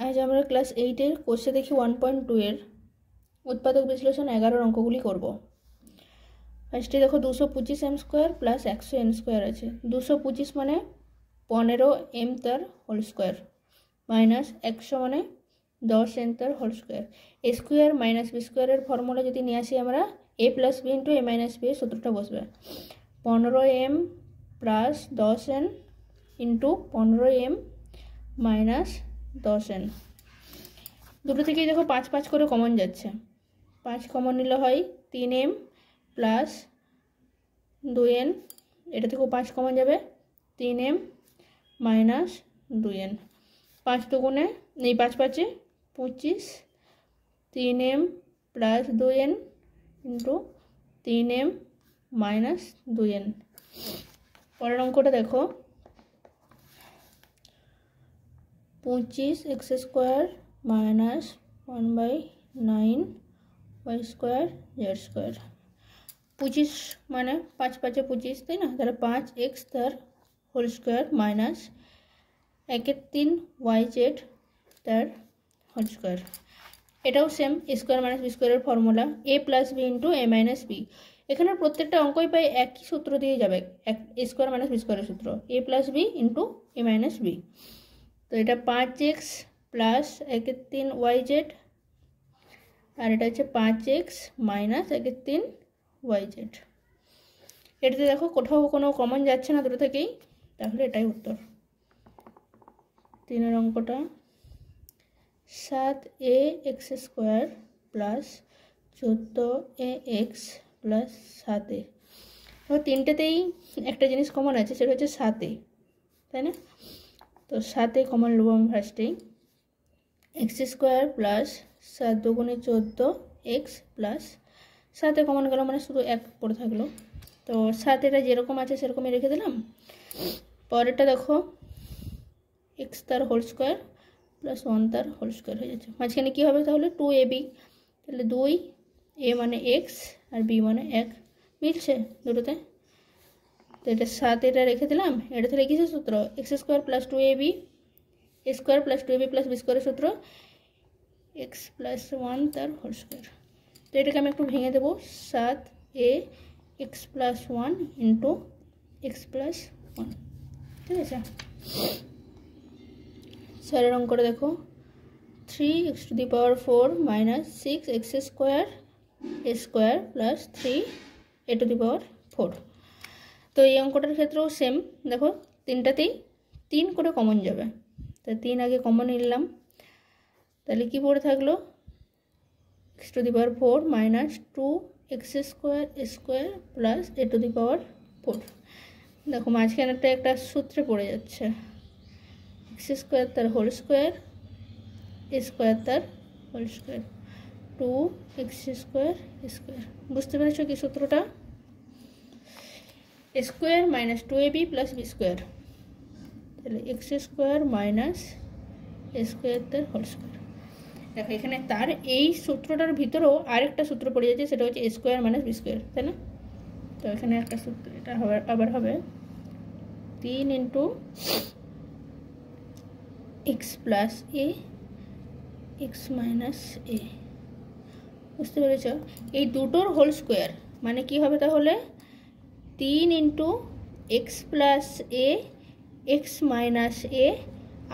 আজ আমরা ক্লাস 8-এর কোর্সে দেখি 1.2 এর উৎপাদক বিশ্লেষণ 11 অঙ্কগুলি করব। ফার্স্টে দেখো 225 m square plus 100 n square আছে। 225 মানে 15 m তার হোল স্কয়ার মাইনাস 100 মানে 10 n তার whole square. a square minus b স্কয়ারের ফর্মুলা যদি নিয়ে আসি আমরা a plus b into a minus b এর সূত্রটা বসবে 15m plus 10n into 15m minus 10n। দুটো থেকেই দেখো 5 5 করে কমন যাচ্ছে। 5 কমন নিলে হয় 3m প্লাস 2n, এটা থেকেও 5 কমন যাবে 3m মাইনাস 2n। 5 দুগুণে এই 5 5-এ 25, 3m plus 2n into 3m minus 2n। পরের অঙ্কটা দেখো 25 x square minus 1/9 y square z square. 25 মানে 5 5-এ 25, তাই না? তাহলে 5x তার হোল স্কোয়ার মাইনাস 1/3 yz তার হোল স্কোয়ার। এটাও same a square minus b স্কোয়ারের formula a plus b into a minus b। এখানে প্রত্যেকটা অঙ্কই পাই একই সূত্র দিয়ে যাবে, a স্কোয়ার মাইনাস b স্কোয়ারের সূত্র a plus b into a minus b। তো এটা 5x প্লাস 1/3 yz আর এটা হচ্ছে 5x মাইনাস 1/3 yz। এটাতে দেখো কোথাও কোনো কমন যাচ্ছে না দুটো থেকেই, তাহলে এটাই উত্তর। 3 অঙ্কটা 7ax square plus 14ax plus 7a। তো তিনটেতেই একটা জিনিস কমন আছে, সেটা হচ্ছে 7a, তাই না? তো 7a কমন নেব আমি ফার্স্টেই। এক্স স্কোয়ার প্লাস 7 দুগুণে 14x প্লাস 7a কমন গেল মানে শুধু 1 পড়ে থাকলো। তো 7 এটা যেরকম আছে সেরকমই রেখে দিলাম। পরেরটা দেখো x তার হোল স্কোয়ার প্লাস 1 তার হোল স্কোয়ার হয়ে যাচ্ছে। মাঝখানে কী হবে তাহলে 2ab, তাহলে 2a মানে x আর b মানে 1 মিলছে দুটোতে। তো এটা 7 এটা রেখে দিলাম। এটা তাহলে কিসের সূত্র? X square plus 2ab a square plus 2ab plus b স্কোয়ারের সূত্র x প্লাস 1 তার হোল স্কোয়ার। তো এটাকে আমি একটু ভেঙে দেবো, 7a x plus 1 into x plus 1, ঠিক আছে? স্যারের অঙ্কটা দেখো 3x to the power 4 minus 6x square a square plus 3a to the power 4। তো এই অঙ্কটার ক্ষেত্রেও সেম, দেখো তিনটাতেই 3 করে কমন যাবে। তো 3 আগে কমন নিলাম, তাহলে কি পড়ে থাকলো x to the power 4 minus 2x square a square plus a to the power 4। দেখো মাঝখানেরটা একটা সূত্রে পড়ে যাচ্ছে, x স্কোয়ার তার হোল স্কোয়ার a স্কোয়ার তার whole square 2x square square. বুঝতে পেরেছো কি সূত্রটা? a square minus 2ab plus b square, তাহলে x square minus a square তার হোল স্কোয়ার। দেখো এখানে তার এই সূত্রটার ভিতরেও আরেকটা সূত্র পড়ে যাচ্ছে, সেটা হচ্ছে a square minus b square, তাই না? তো এখানে একটা সূত্র, এটা হবে আবার হবে 3 into x plus a x minus a। বুঝতে পেরেছ? এই দুটোর হোল স্কোয়ার মানে কি হবে তাহলে 3 into x plus a x minus a,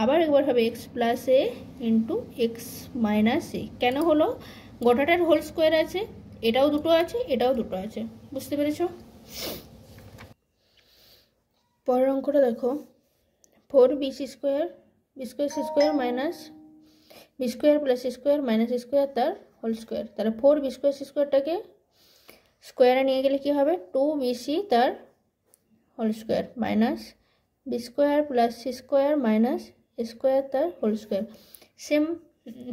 আবার একবার হবে x plus a into x minus a। কেন হলো? গোটাটার হোল স্কোয়ার আছে, এটাও দুটো আছে, এটাও দুটো আছে। বুঝতে পেরেছ? পরের অঙ্কটা দেখো 4bc square B square C square minus B square plus C square minus square তার হোল স্কোয়ার। তাহলে 4b স্কোয়ার সি স্কোয়ারটাকে স্কোয়ারে নিয়ে গেলে কি হবে 2bc তার whole square minus B square plus C square minus square তার হোল স্কোয়ার। সেম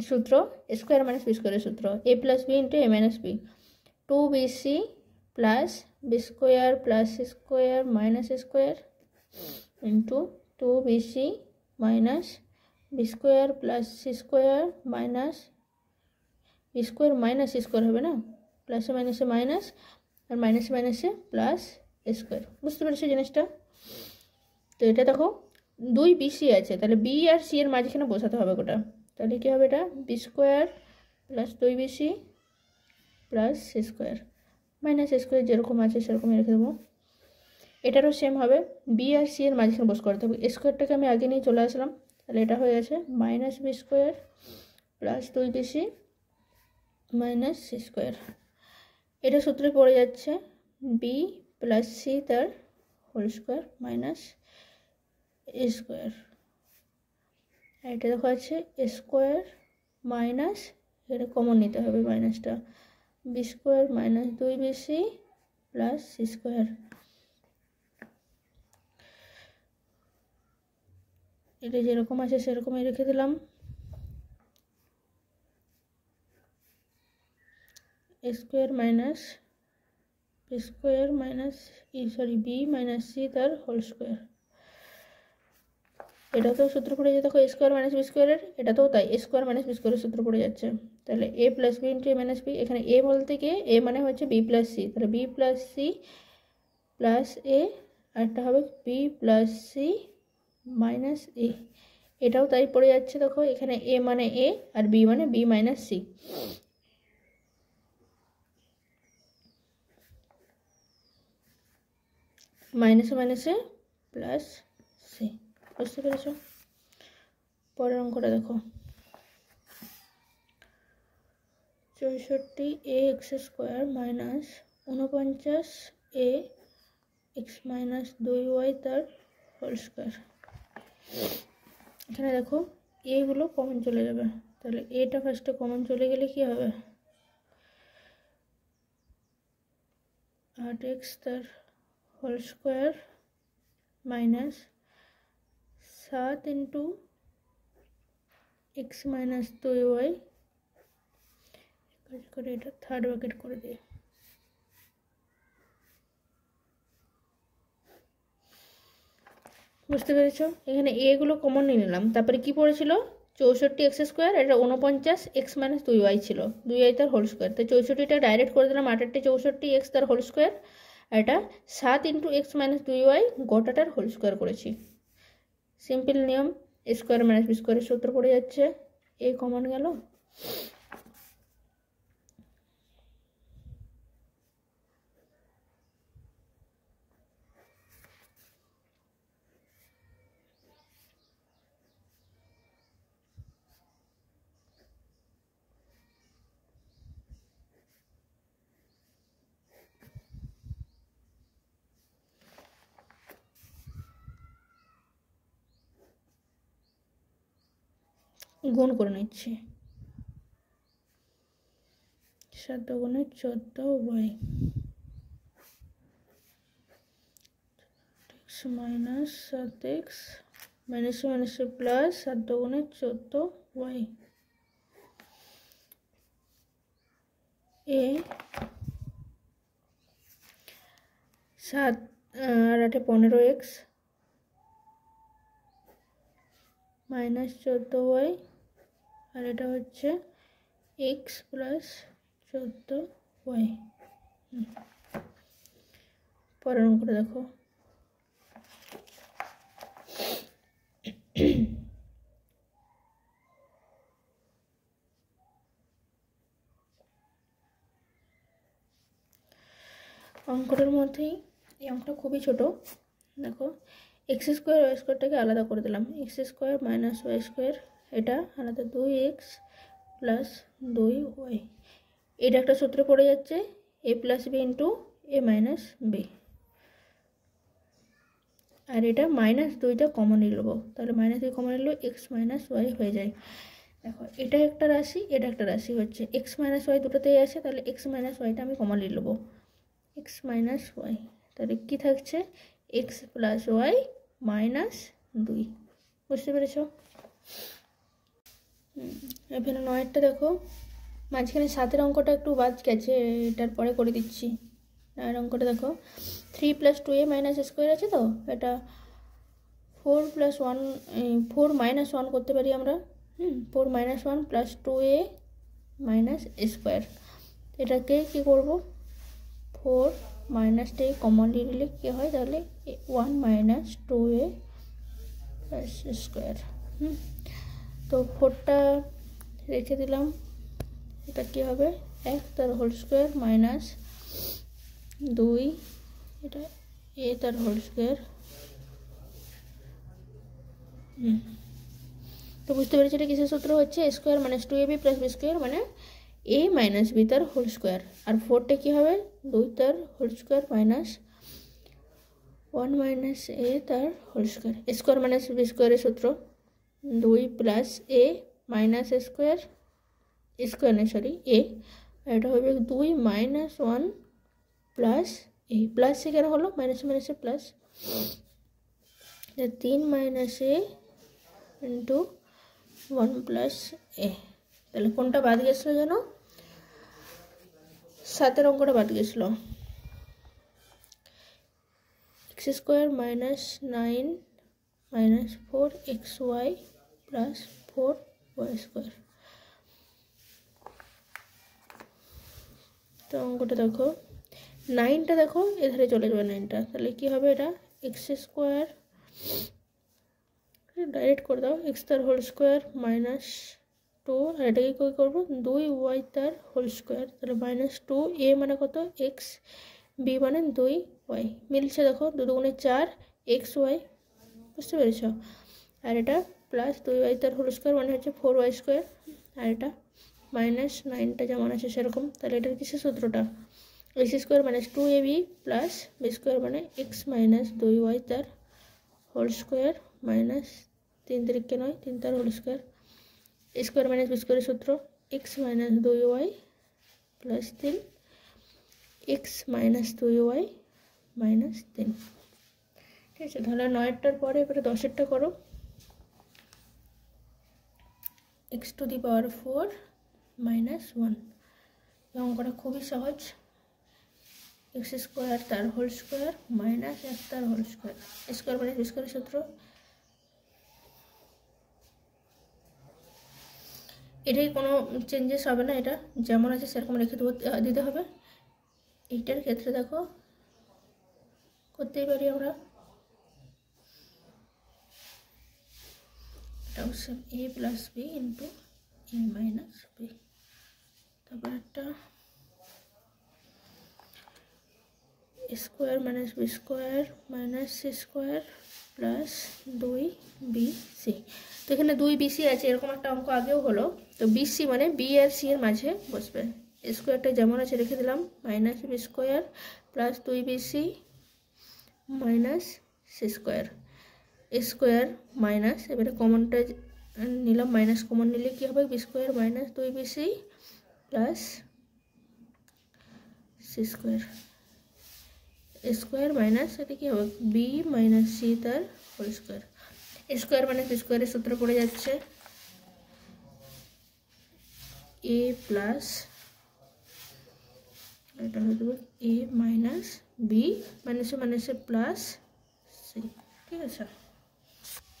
সূত্র, স্কোয়ার মাইনাস বি স্কোয়ারের সূত্র a plus B into a minus B. 2bc plus B square plus C square minus square into 2bc minus B square plus C square minus B square minus C square হবে না, প্লাসে মাইনাসে minus আর মাইনাসে মাইনাসে plus square. বুঝতে পেরেছো জিনিসটা? তো এটা দেখো 2bc আছে, তাহলে b আর c এর মাঝখানে বসাতে হবে গোটা। তাহলে কী হবে, এটা b square plus 2bc plus C square minus a square, যেরকম আছে সেরকমই রেখে দেবো। এটারও সেম হবে, বি আর সি এর মাঝখানে বস করতে হবে। স্কোয়ারটাকে আমি আগে নিয়ে চলে আসলাম, তাহলে এটা হয়ে গেছে minus B square plus 2bc minus C square. এটা সূত্রে পড়ে যাচ্ছে বি প্লাস সি তার whole square minus a square. এটা দেখো আছে এ স্কোয়ার মাইনাস, এটা কমন নিতে হবে মাইনাসটা, b square minus 2bc plus C square. এটা যেরকম আছে সেরকমই রেখে দিলাম। A square minus B square minus b minus C তার হোল স্কোয়ার। এটাতেও সূত্র পড়ে যাচ্ছে, দেখো এ স্কোয়ার মাইনাস বি স্কোয়ারের, এটাতেও তাই এ স্কোয়ার মাইনাস বি স্কোয়ারের সূত্র পড়ে যাচ্ছে। তাহলে এ প্লাস বি ইন্টু এ মাইনাস বি, এখানে এ বলতে গিয়ে এ মানে হচ্ছে বি প্লাস সি, তাহলে বি প্লাস সি প্লাস এ, আরটা হবে বি প্লাস সি মাইনাস এ। এটাও তাই পড়ে যাচ্ছে, দেখো এখানে এ মানে এ আর বি মানে বি মাইনাস সি। মাইনাসে মাইনাসে প্লাস সি, বুঝতে পেরেছ? পরের অঙ্কটা দেখো, 64 এ এক্স স্কোয়ার মাইনাস 49 এ এক্স মাইনাস 2y তার হোল স্কোয়ার। এখানে দেখো এগুলো কমন চলে যাবে, তাহলে এটা ফার্স্টে কমন চলে গেলে কি হবে, 8x তার whole square minus 7 into x minus 2y করে এটা থার্ড ব্র্যাকেট করে দিই। বুঝতে পেরেছো? এখানে এগুলো কমন নিয়ে নিলাম, তারপরে কি পড়েছিল 64 এক্স স্কোয়ার, এটা 49 এক্স মাইনাস 2y ছিল, 2y তার হোল স্কোয়ার, তাই 64টা ডাইরেক্ট করে দিলাম 8 64 এক্স তার হোল স্কোয়ার, আর এটা 7 ইন্টু এক্স মাইনাস 2y গোটাটার হোল স্কোয়ার করেছি। সিম্পল নিয়ম, এ স্কোয়ার মাইনাস বি স্কোয়ারের সূত্র পড়ে যাচ্ছে, এ কমন গেল। গুণ করে নিচ্ছি, 7 গুণে 14y x minus 7x minus minus plus 7 গুণে 14y এ 7 আর 8 15x মাইনাস 14y, আর এটা হচ্ছে x প্লাস 14y। পরের অঙ্কটা দেখো, অঙ্কটার মধ্যেই এই অঙ্কটা খুবই ছোট। দেখো এক্স স্কোয়ার ওয়াই স্কোয়ারটাকে আলাদা করে দিলাম, X square minus Y square, এটা আলাদা 2x প্লাস 2y। এটা একটা সূত্রে পড়ে যাচ্ছে এ প্লাস বি ইন্টু এ মাইনাস বি, আর এটা মাইনাস 2টা কমন নিয়ে নেবো, তাহলে মাইনাস 2 কমন নিলেও এক্স মাইনাস ওয়াই হয়ে যায়। দেখো এটা একটা রাশি, এটা একটা রাশি হচ্ছে এক্স মাইনাস ওয়াই দুটোতেই আছে, তাহলে এক্স মাইনাস ওয়াইটা আমি কমন নিয়ে নেবো, এক্স মাইনাস ওয়াই, তাহলে কী থাকছে এক্স প্লাস ওয়াই মাইনাস 2। বুঝতে পেরেছ? এখানে 9টা দেখো, মাঝখানে 7-এর অঙ্কটা একটু বাদ গেছে, এটার পরে করে দিচ্ছি। 9-এর অঙ্কটা দেখো 3 + 2a মাইনাস স্কোয়ার আছে, তো এটা 4 মাইনাস 1 করতে পারি আমরা। 4 minus 1 plus 2a minus square, এটাকে কি করব 4 মাইনাসটা কমনলি নিলে কী হয়, তাহলে 1 মাইনাস 2a প্লাস স্কোয়ার। তো 4টা রেখে দিলাম, এটা কি হবে 1 তার হোল স্কোয়ার মাইনাস 2 এটা a তার হোল স্কোয়ার। তো বুঝতে পেরেছি এটা কিসের সূত্র হচ্ছে, a square minus 2ab plus b square মানে a মাইনাস b তার হোল স্কোয়ার। আর 4টা কি হবে 2 তার whole square minus 1 minus a তার whole square. a square minus b স্কোয়ারের সূত্র 2 plus a minus a square, square নেই সরি a, আর এটা হবে 2 মাইনাস 1 প্লাস a, প্লাস এখানে হলো মাইনাস মাইনাসে plus 3 minus a into 1 plus a। তাহলে কোনটা বাদ গেছিলো যেন, 7 অঙ্কটা বাদ গেছিলো, x square minus 9 minus 4xy plus 4y square. তো অঙ্কটা দেখো 9টা দেখো এধারে চলে যাবে 9টা, তাহলে কি হবে এটা এক্স স্কোয়ার, ডাইরেক্ট করে দাও এক্স তার হোল স্কোয়ার মাইনাস 2, আর এটাকে কী করবো 2y তার হোল স্কোয়ার, তাহলে মাইনাস 2a মানে কত এক্স, b মানে 2y, মিলছে দেখো 2 দুগুণে 4 xy, বুঝতে পেরেছ। আর এটা প্লাস 2y তার হোল স্কোয়ার মানে হচ্ছে 4y স্কোয়ার, আর এটা মাইনাস 9টা যেমন আছে সেরকম। তাহলে এটার কিসের সূত্রটা, X square minus 2ab plus B square মানে এক্স মাইনাস 2y তার হোল স্কোয়ার মাইনাস 3 3 9 3 তার whole square. Square minus B স্কোয়ারের সূত্র X minus 2y plus 3 X minus 2y minus 3। ঠিক আছে, তাহলে 9টার পরে এবারে 10এরটা করো, X to the power 4 minus 1। অঙ্কটা খুবই সহজ, এক্স স্কোয়ার তার হোল স্কোয়ার মাইনাস 1 তার whole square, square minus B স্কোয়ারের সূত্র। এটাই কোনো চেঞ্জেস হবে না, এটা যেমন আছে সেরকম রেখে দিতে হবে। এইটার ক্ষেত্রে দেখো করতেই পারি আমরা, এটা হচ্ছে a plus B into a minus B, তারপর একটা square minus B square minus C square plus 2bc। তো এখানে 2bc আছে, এরকম একটা অঙ্ক আগেও হলো। তো bc মানে b আর c এর মাঝে বসবে, স্কোয়ারটা যেমন আছে রেখে দিলাম minus B square plus 2bc minus C square, square minus এবারে কমনটা নিলাম, মাইনাস কমন নিলে কী হবে B square minus 2bc plus C square, square minus এটা কি হবে বি মাইনাস সি তার whole square. Square minus B স্কোয়ারের সূত্র পড়ে যাচ্ছে এ প্লাস এটা হয়ে যাবে এ মাইনাস বি মাইনাসে মাইনাসে প্লাস সি। ঠিক আছে,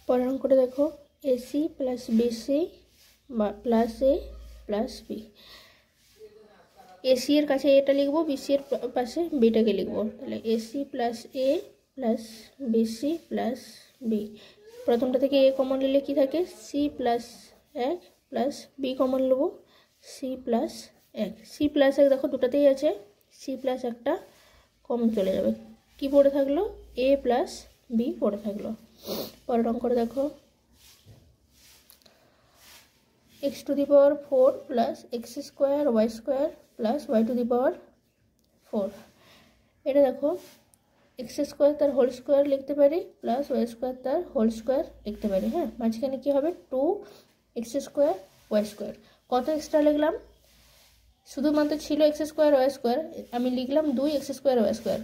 পরের অঙ্কটা দেখো AC plus BC plus A plus B. AC এর কাছে এটা লিখবো, বিসি এর পাশে বিটাকে লিখবো, তাহলে AC plus A plus BC plus B. প্রথমটা থেকে এ কমন নিলে কি থাকে C plus 1 plus B common নেবো সি প্লাস 1, সি প্লাস 1 দেখো দুটাতেই আছে, সি প্লাস 1টা কমন চলে যাবে, কি পড়ে থাকলো এ প্লাস বি পড়ে থাকলো। পরের অঙ্কটা দেখো x to the power 4 plus x square Y square plus y to the power 4। এটা দেখো এক্স স্কোয়ার তার হোল স্কোয়ার লিখতে পারি প্লাস ওয়াই স্কোয়ার তার হোল স্কোয়ার লিখতে পারি। হ্যাঁ, মাঝখানে কী হবে 2x স্কোয়ার ওয়াই স্কোয়ার। কত এক্সট্রা লিখলাম, শুধুমাত্র ছিল এক্স স্কোয়ার ওয়াই স্কোয়ার, আমি লিখলাম 2x square Y square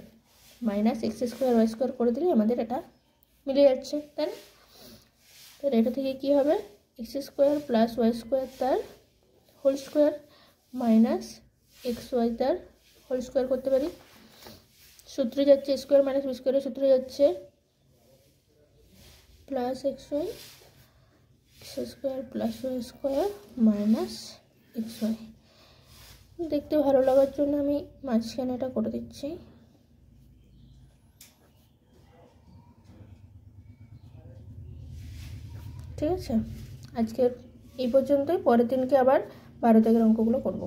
minus X square Y square করে দিলে আমাদের এটা মিলে যাচ্ছে, তাই না। তাহলে এটা থেকে কী হবে x square plus Y square তার whole square minus x y তার হোল স্কোয়ার করতে পারি। সূত্রে যাচ্ছে স্কোয়ার মাইনাস বি স্কোয়ারের সূত্রে যাচ্ছে plus X Y X square plus Y square minus x Y. দেখতে ভালো লাগার জন্য আমি মাঝখানে এটা করে দিচ্ছি। ঠিক আছে, আজকের এই পর্যন্তই। পরের দিনকে আবার 12 দাগের অঙ্কগুলো করব।